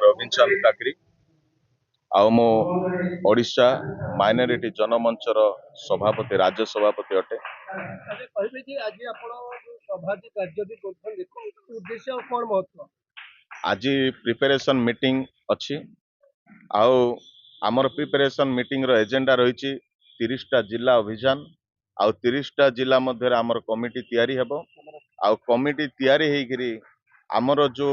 रवीन चंद काकरी आउ मो ओडिशा माइनॉरिटी जनमंचर सभापति राज्य सभापति अटे। आज प्रिपरेशन मीटिंग अच्छी आउ आमर प्रिपरेशन मीटिंग रो एजेंडा रही 30टा जिला अभियान आउ 30टा जिला मध्य आमर कमिटी तैयारी हेबो आउ कमिटी तैयारी हेकरी आमर जो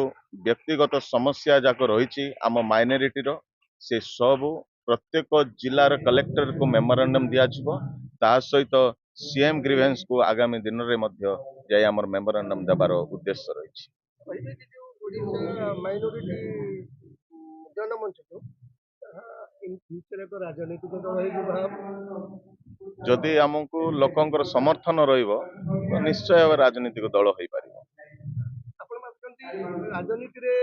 व्यक्तिगत समस्या जाक रही आम माइनॉरिटी रो से सब प्रत्येक जिलार कलेक्टर को मेमोरेंडम दिया जिवो ता सहित सीएम ग्रीवेंस को आगामी दिन रे मध्य जाय आमर मेमोरेंडम देबार उद्देश्य रही। जदि आमको लोकंकर समर्थन रहिबो तो निश्चय राजनीतिक दल हो पारिबो। राजनीति रे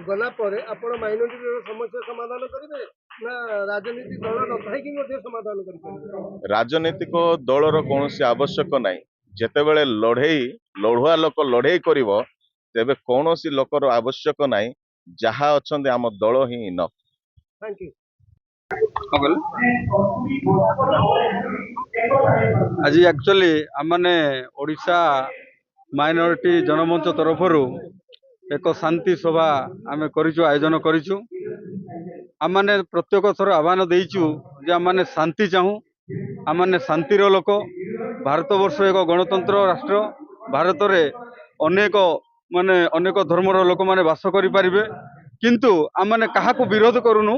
गला परे आपण माइनॉरिटी समस्या समाधान करिवे ना राजनीति दल न थाई कि मध्ये समाधान करिवे? राजनीतिक दलर कौन आवश्यक नहीं जेतेबेले लड़ई लड़ुआ लोक लड़ई करिवो तेबे कौन लोकर आवश्यक नहीं जहाँ अच्छा आम दल ही इनफ। Thank you. आज एक्चुअली आमने ओडिशा माइनॉरिटी जनमंच तरफ एक शांति सभा आम आयोजन करूँ। आमने प्रत्येक थर आह्वान देचु जे आमने शांति चाहूँ आमने शांतिर लोक। भारत वर्ष एक गणतंत्र राष्ट्र भारत में अनेक माने अनेक धर्मर लोक माने बास करि परिबे किंतु आमने काहाको विरोध करूनु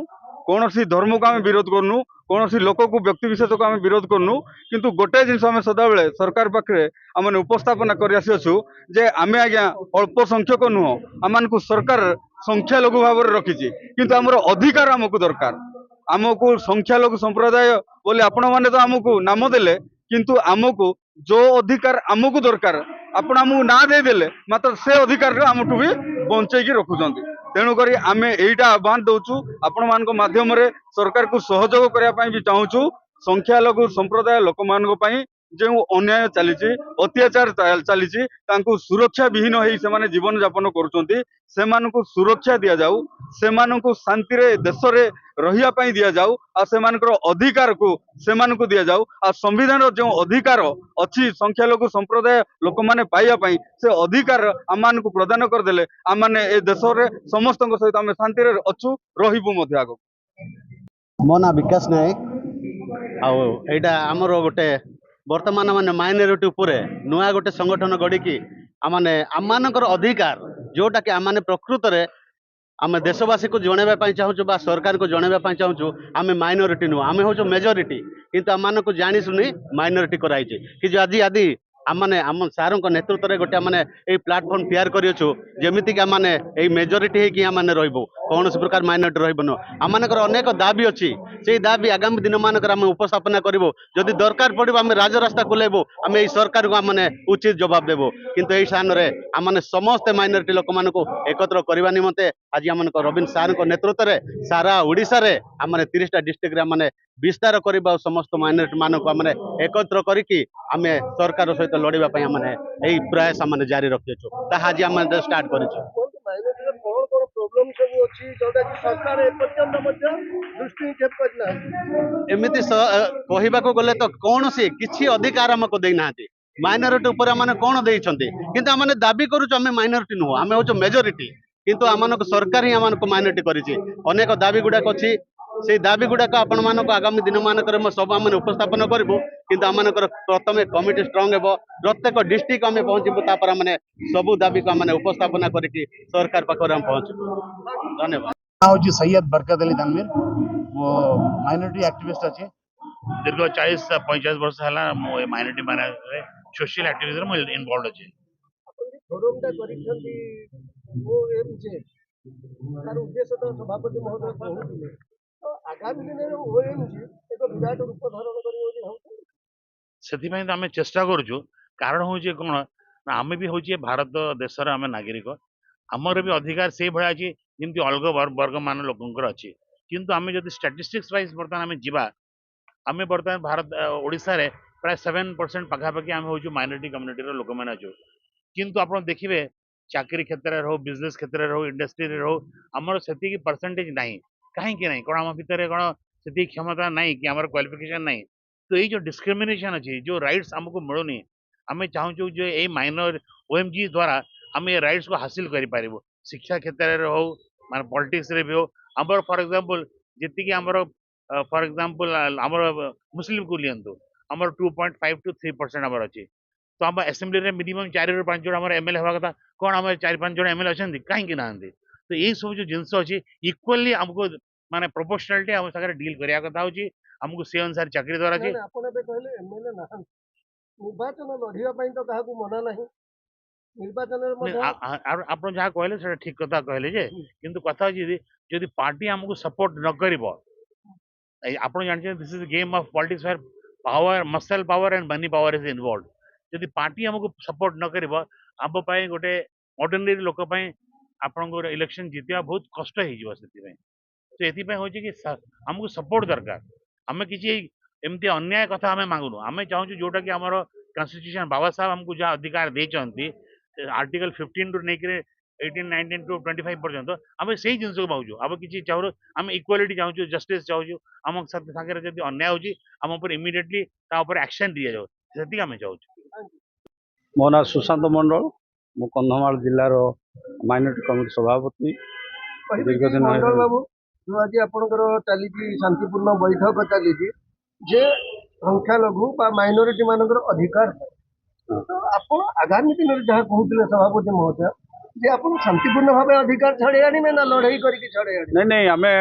कौन सी धर्म को आम विरोध करूँ कौन सी लोक को व्यक्ति विशेष को आम विरोध करूँ किंतु गोटे जिन आम सदाबले सरकार पाखे आम उपस्थापना कर जे आम आज्ञा अल्प संख्यक नुह आम सरकार संख्यालघु भाव में रखी किंतु आमर अधिकार आमको दरकार आमको संख्यालघु संप्रदाय बोले आपण मैंने तो आमको नाम देले किंतु आमको जो अधिकार आमको दरकार आपण आमको ना देदेले मात्र से अधिकार आमठू भी बंचेकी रखुंट तेणुक आम यहीटा आह्वान दौचु आपण मान माध्यम सरकार को सहयोग करने भी चाहूँ संख्यालघु संप्रदाय लोक मान जो अन्याय चली अत्याचार चली सुरक्षा विहीन हो जीवन यापन कर सुरक्षा दि जाऊ से शांति देश में रही दि जाऊ से अधिकार को दि जाऊ आ संविधान जो अधिकार अच्छी संख्यालघु संप्रदाय लोक मैंने पाइबा से अधिकार आम को प्रदान करदे आम मैंने देश में समस्त सहित आम शांति अच्छु रही आग। मो ना विकास नायक आईटा आमर गोटे बर्तमान माने माइनॉरिटी उपरे नुआ गोटे संगठन गढ़ी आमने आममानकर अधिकार जोटा कि आमने प्रकृत रे आम देशवासी को जनवाई चाहूँ बा सरकार को जनवाई चाहूँ आम माइनॉरिटी नुह आम हूँ मेजोरिटी किंतु आम को जानी सुनी माइनॉरिटी कराई कि आज आदि आमने आम सार नेतृत्व में गोटे मैंने प्लाटफर्म तैयार करूँ जमीक आमने मेजोरिटी होगी आमने रही कौन प्रकार माइनॉरिटी रही आमर अनेक दाबी अच्छी से दाबी आगामी दिन मानक आम उपस्थापना करूँ जदि दरकार पड़ो आम राजरास्ता खोलेबू आम यही सरकार को आमने उचित जवाब देवु किंतु यही स्थान में आमने समस्त माइनॉरिटी लोक मान एकत्र करने निमंते आज आम रवीन सार नेतृत्व में सारा ओडिशा रे आमने 30टा डिस्ट्रिक्ट आमने विस्तार करवा समस्त माइनॉरिटी मान को आमने एकत्र करके आम सरकार सहित लड़ाई आमने यही प्रयास आमने जारी रखीचु आज आम स्टार्ट कर एमती कहवा गले तो कौन सी किसी अधिकार आमको देना माइनॉरिटी उपर आम कौन देते किंतु आम दाबी करूँ माइनॉरिटी नुह आम हूँ मेजोरिटी किंतु आम सरकार ही आम माइनॉरिटी करेक दाबी गुड़ाक अच्छी से दाबी गुड़ाक आपण मानक आगामी दिन मानक सब आम उपस्थापन करूँ किंतु आम प्रथम कमिटी स्ट्रंग हे प्रत्येक डिस्ट्रिक्ट आम पहुंचबू तापर आम सबू दाबी को आम उपस्थापना करके सरकार पाखे आम पहुंचबू। धन्यवाद। हूँ सैयद बरकत अली तनवीर वो माइनॉरिटी एक्टिविस्ट अच्छे दीर्घ 40-45 वर्ष है माइनॉरिटी मान सोशल एक्टिविज्म इनवॉल्व अच्छे सभापति महोदय आगामी दिन विराट रूप धारण से आम चेष्टा करूँ कारण हूँ कौन आम भी हूँ भारत देशर आम नागरिक आमर भी अधिकार से भाया अच्छी जमी अलग वर्ग मान लोकंर अच्छी किंतु आम जब स्टाटिस्टिक्स वाइज बर्तमान आम जीवा आम बर्तमान भारत ओडिशा रे प्राय 7% पाखापाखि आम हूँ माइनॉरिटी कम्युनिटी लोक मैंने अच्छु किंतु आप देखिए चाकरी क्षेत्र में हो बिजनेस क्षेत्र में हो इंडस्ट्री में हो आमर से परसेंटेज ना कहीं कौन आम भितर कौन से क्षमता ना कि आम क्वालिफिकेशन ना तो ये जो डिस्क्रिमिनेशन अच्छी जो राइट्स आमको मिलूनी आम चाहूँ जो ये माइनर ओएमजी द्वारा आम ये राइट्स को हासिल कर शिक्षा क्षेत्र में हो मान पॉलिटिक्स रे भी हो आमर फॉर एग्जांपल जी आमर फॉर एग्जांपल आमर मुस्लिम को लियंतु आमर 2.5 to 3% आमर अच्छी तो आम असेंबली में मिनिमम 4 ରୁ 5 जन एमएलए हवा कथा कौन आम 4-5 जन एमएलए अच्छा कहीं ना तो यही सब जो जिनस अच्छी इक्वाली आमको माने प्रोपोर्शनालिटी आम सागर डील करिया कथा होची हमको से अनुसार चाकरी द्वारा ନା, ନା, ଆପଣ ଏବେ କହିଲେ ଏମଏଲଏ ନାହାନ୍ତି ନିର୍ବାଚନ ଲଢିବା ପାଇଁ ତ କାହାକୁ ମନା ନାହିଁ ନିର୍ବାଚନରେ ମଧ୍ୟ आप जहाँ कहले से ठीक कथा कहले जे किंतु कथा होची जदि पार्टी हमको सपोर्ट न करिवो आप जानते this is game of politics where power muscle power and money power is involve जदि पार्टी हमको सपोर्ट न करिवो आम पाई गोटे ऑर्डिनरी लोक पाई आपन इलेक्शन जीतिया बहुत कष्ट हो तो ये हूँ कि आमको सपोर्ट दरकार आम किसी एमती अन्याय कथा आम मांगुनु आम चाहूँ जोटा कि आमर कन्स्टिट्यूशन बाबा साहब हमको जहाँ अधिकार देते आर्टिकल 15 ରୁ ନେଇକି 18 19 टू 25 पर्यंत आम से जिन को मांगु आम किसी चाहूँ आम इक्वालिटी चाहूँ जस्टिस चाहूँ आम सागर जब अन्याय होची आम उपर इमिडिएटली एक्शन दि जाऊ से आम चाहूँ मो ना सुशांत मंडल मु कंधमाल जिलार माइनॉरिटी कमिटी सभापति କହିବେ दीर्घ କି दिन ମଣ୍ଡଳ ବାବୁ ଯୋଉ ଆଜି ଆପଣଙ୍କର ଚାଲିଛି ଶାନ୍ତିପୂର୍ଣ୍ଣ ବୈଠକ ଚାଲିଛି ଯେ ସଂଖ୍ୟାଲଘୁ ବା ମାଇନରିଟି ମାନଙ୍କର ଅଧିକାର ତ ଆପଣ ଆଗାମୀ ଦିନରେ ଯାହା କହୁଥିଲେ ସଭାପତି ମହୋଦୟ ଯେ ଆପଣ ଶାନ୍ତିପୂର୍ଣ୍ଣ ଭାବେ ଅଧିକାର ଛଡେଇ ଆଣିବେ ନା ଲଢେଇ କରିକି ଛଡେଇ ଆଣିବେ नहीं नहीं आमे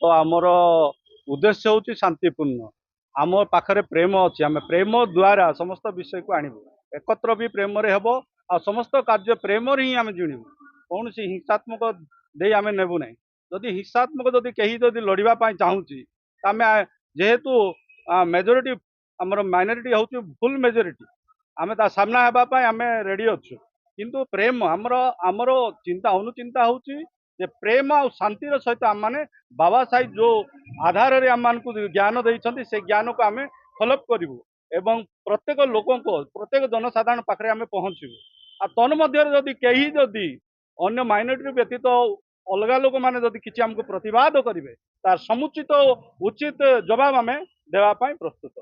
तो आमर उद्देश्य हूँ शांतिपूर्ण आम पाखरे प्रेम अच्छी आम प्रेम द्वारा समस्त विषय को आणबू एकत्र भी प्रेम हेब आ समस्त कार्य प्रेम ही आम जिणबू कौन सी हिंसात्मक दे आम नेबू ना जदि हिंसात्मक जदि कहीं जदि लड़ापी चाहूँगी आम जेहेतु मेजोरिटी आमर माइनॉरिटी हूँ फुल मेजोरिटी आम ता सामना होगापी आम रेडी अच्छु किंतु प्रेम आमर आमर चिंता अनुचिंता हूँ जे प्रेम आ शांतिर सहित आम मैंने बाबा साहेब जो आधार रे आम को ज्ञान देइछन्ति से ज्ञान को आम फॉलोअप करूँ एवं प्रत्येक लोक प्रत्येक जनसाधारण पाखे आम पहुँचू आ तन्मध्य जदि कहीं जदि अन्य माइनॉरिटी व्यतीत अलग लोक मैंने जदि किसी आमको प्रतिवाद करेंगे तार समुचित उचित जवाब आम देवाई प्रस्तुत।